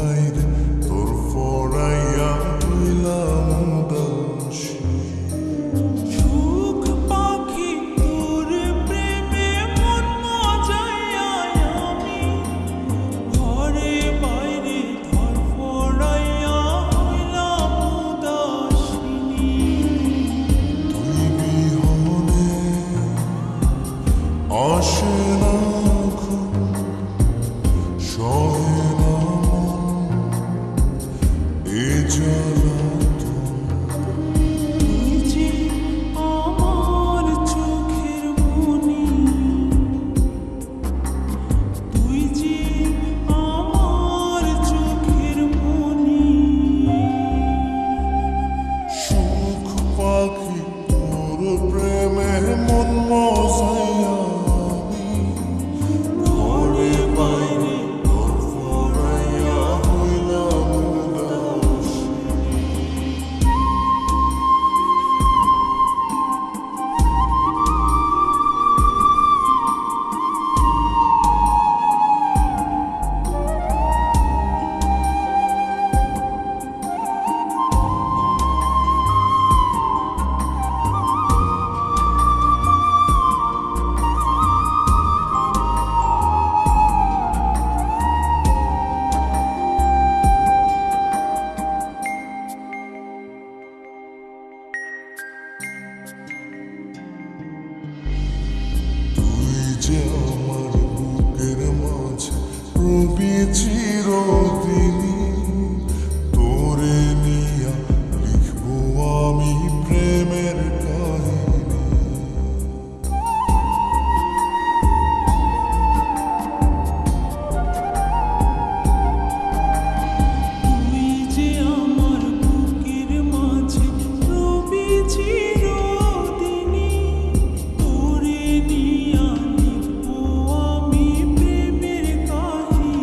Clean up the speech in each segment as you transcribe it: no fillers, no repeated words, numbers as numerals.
বাইরে তোর ফড়াইয়া হইলাম উদাসী। সুখ পাখি তোর প্রেমে মন মজাইয়া আমি ঘরে বাইরে ধরফড়াইয়া হইলাম উদাসিনী। তুই বিহনে আসে না ঘুম, সহে না মন এ জ্বালাতন। তুই যে আমার চোখের মনি, তুই যে আমার চোখের মনি। সুখ পাখি তোর প্রেমে মন মজাইয়া আমি ঘরে বাইরে তোর ফড়াইয়া হইলাম উদাসী। তুই যে আমার বুকের মাঝে রবি চিরদিনই, তোরে নিয়া লিখবো আমি প্রেমের কাহিনী। তুই যে আমার বুকের মাঝে রবি চিরদিনই, তোরে নিয়া লিখবো আমি প্রেমের কাহিনী।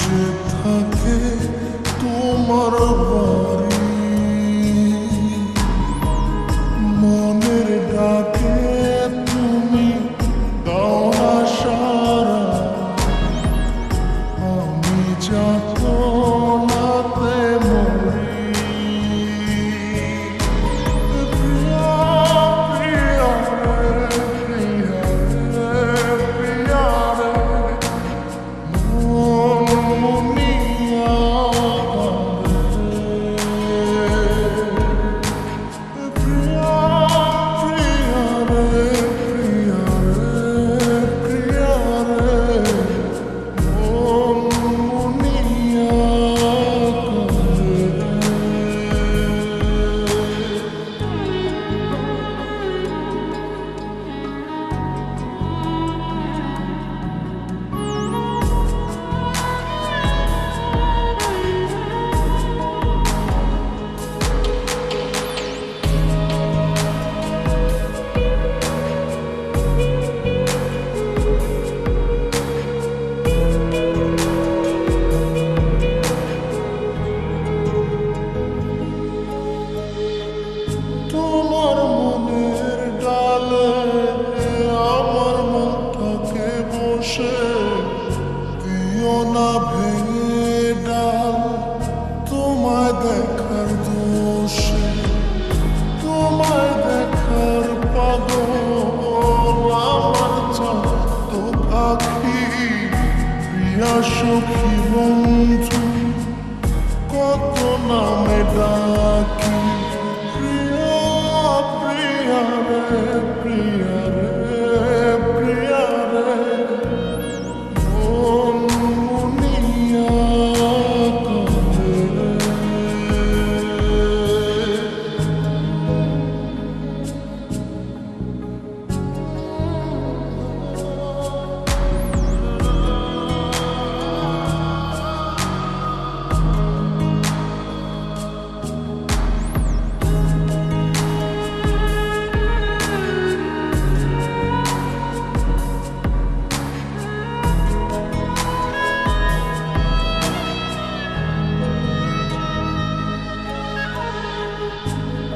যে থাকে তোমার বাড়ি, মনের ডাকে তুমি দাও না সাড়া, আমি যাতনাতে মরি। প্রিয়া প্রিয়া রে, প্রিয়া রে, প্রিয়া রে, মন মুনিয়া কাঁদে। প্রিয়া প্রিয়া রে, প্রিয়া রে, প্রিয়া রে, মন মুনিয়া কাঁদে। তোমার মনের ডালে আমার মনটাকে বসে দিও না ভেঙে ডাল, তোমায় দেখার দোষে, তোমায় দেখার পাগল আমার চাঁদ পাখি। প্রিয়া সখী বন্ধু কত নামে ডাকি। প্রিয়া প্রিয়া রে, প্রিয়া রে, প্রিয়া রে, মন মুনিয়া কাঁদে।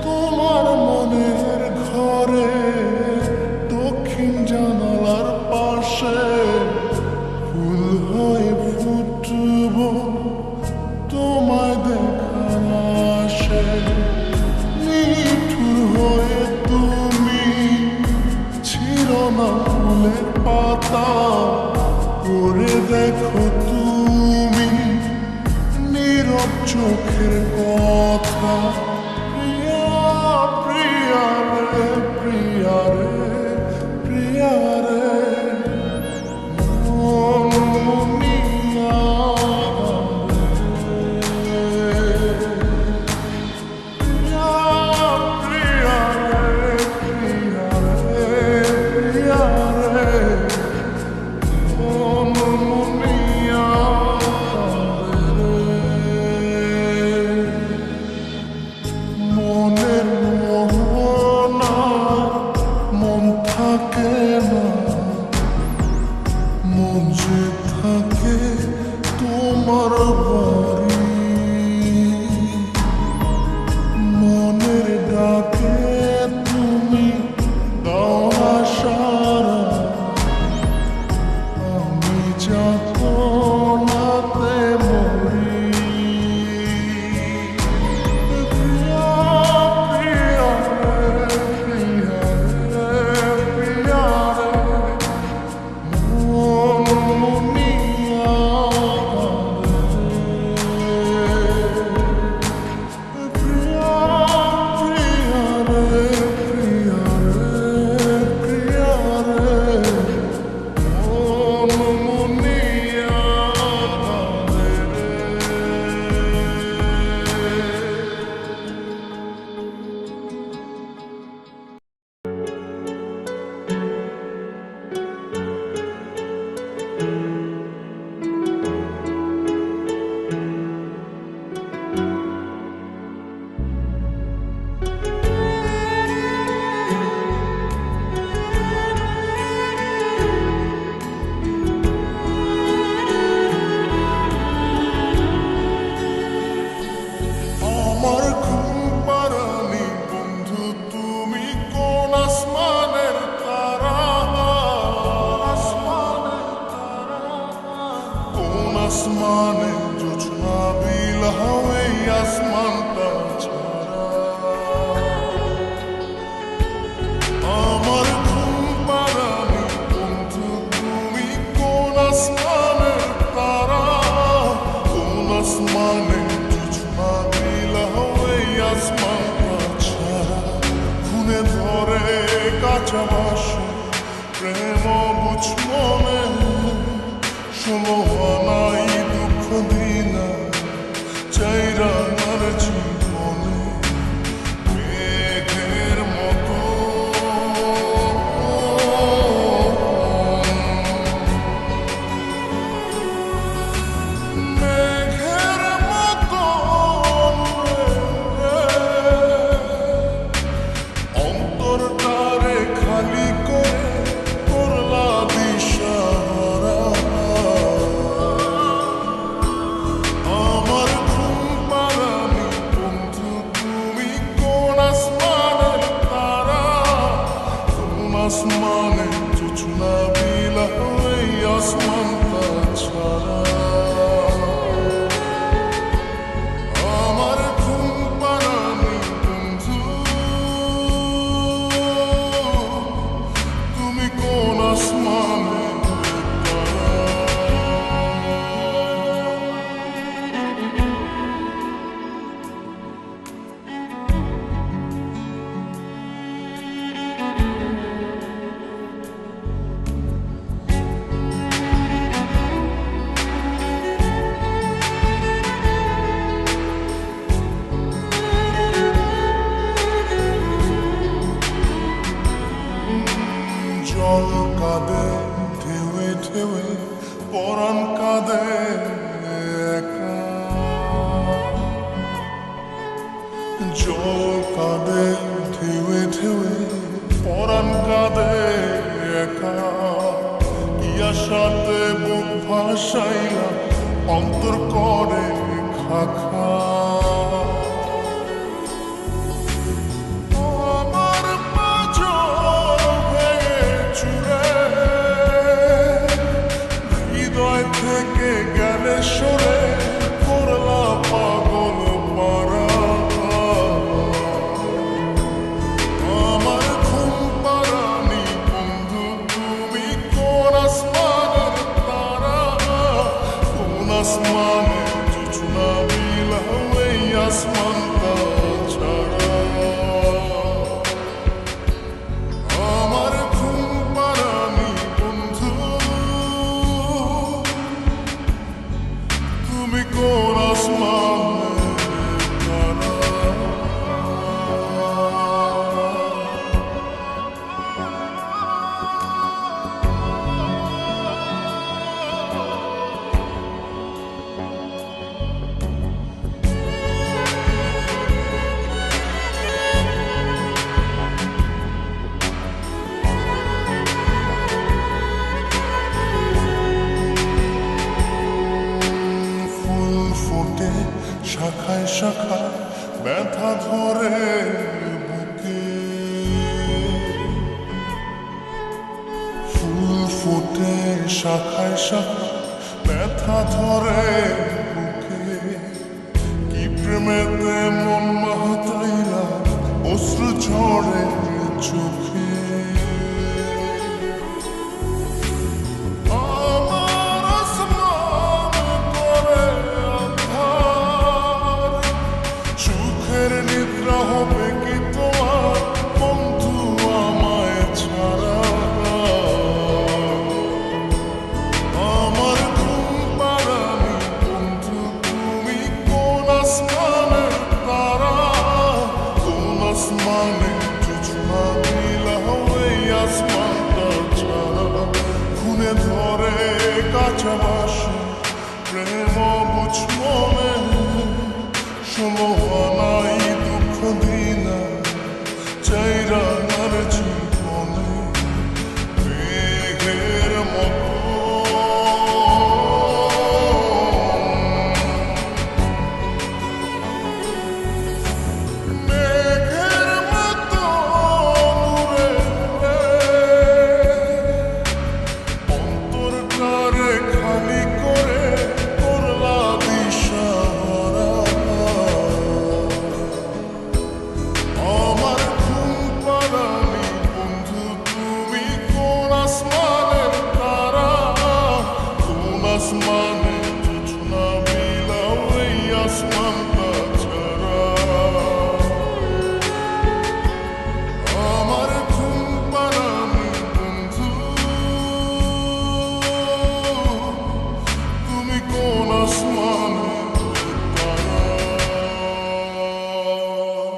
তোমার মনের ঘরে দক্ষিণ জানালার পাশে ফুল হয়ে ফুটব তোমায় দেখার আশে। নিঠুর হয়ে তুমি ছিঁড়ো না ফুলের পাতা, করে দেখো তুমি নীরব চোখের কথা। প্রিয়া প্রিয়া রে, প্রিয়া রে, প্রিয়া রে, মন মুনিয়া কাঁদে। প্রিয়া প্রিয়া রে, প্রিয়া রে, প্রিয়া রে, মন মুনিয়া কাঁদে। মনের মোহনা মন থাকে না, মন যে থাকে তোমার বাড়ি, মনের ডাকে তুমি দাও না সাড়া, আমি যাতনাতে মরি। প্রিয়া প্রিয়া রে, প্রিয়া রে, প্রিয়া রে, মন মুনিয়া কাঁদে। প্রিয়া প্রিয়া রে, প্রিয়া রে, প্রিয়া রে, মন মুনিয়া কাঁদে। আসমানে জোছনা বিলাও এই আসমানটা ছাড়া আমার ঘুম পাড়ানি বন্ধু তুমি কোন আসমানের তারা কোন আসমানে জোছনা বিলাও এই আসমানটা ছাড়া খুনে ধরে কাঁচা বাসে প্রেম বুঝ মনে ষোলো আনাই দুঃখ দিনা চাইরা আমার জীবনে মেঘের মতো মেঘের মতো অন্তরটারে খালি করে করলা দিশাহারা আমার ঘুম পাড়ানি বন্ধু তুমি কোন আসমানের তারা কোন আসমানে জোছনা বিলাও এই আসমানটা ছাড়া আমার ঘুম পাড়ানি বন্ধু তুমি কোন আসমানের তারা জল কাঁদে ঢেউে ঢেউে পরাণ কাঁদে একা জল কাঁদে ঢেউে ঢেউে পরাণ কাঁদে একা ইয়াসাতে বুক ভাসাইয়া অন্তর করে খাখা আমার পাঁজর ভেঙে চুরে হৃদয় থেকে গেলে সরে করলা পাগল পারা আমার ঘুম পাড়ানি বন্ধু তুমি কোন আসমানের তারা কোন আসমানে জোছনা বিলাও এই আসমানটা ছাড়া আমার ঘুম পাড়ানি বন্ধু তুমি কোন আসমানের তারা ফুল ফোটে শাখায় শাখায় ব্যথা ধরে বুকে ফুল ফোটে শাখায় শাখায় ব্যথা ধরে বুকে কি প্রেমেতে মন মাহতাইলা অশ্রু ঝরে চোখে আমার আসমান করে আঁধার সুখের নিদ্রা হবে কি তোমার বন্ধু আমায় ছাড়া আমার ঘুম পাড়ানি বন্ধু তুমি কোন আসমানের তারা কোন আসমানে জোছনা বিলাও এই আসমানটা ছাড়া খুনে ধরে কাঁচা বাসে প্রেম বুঝ মনে ষোলো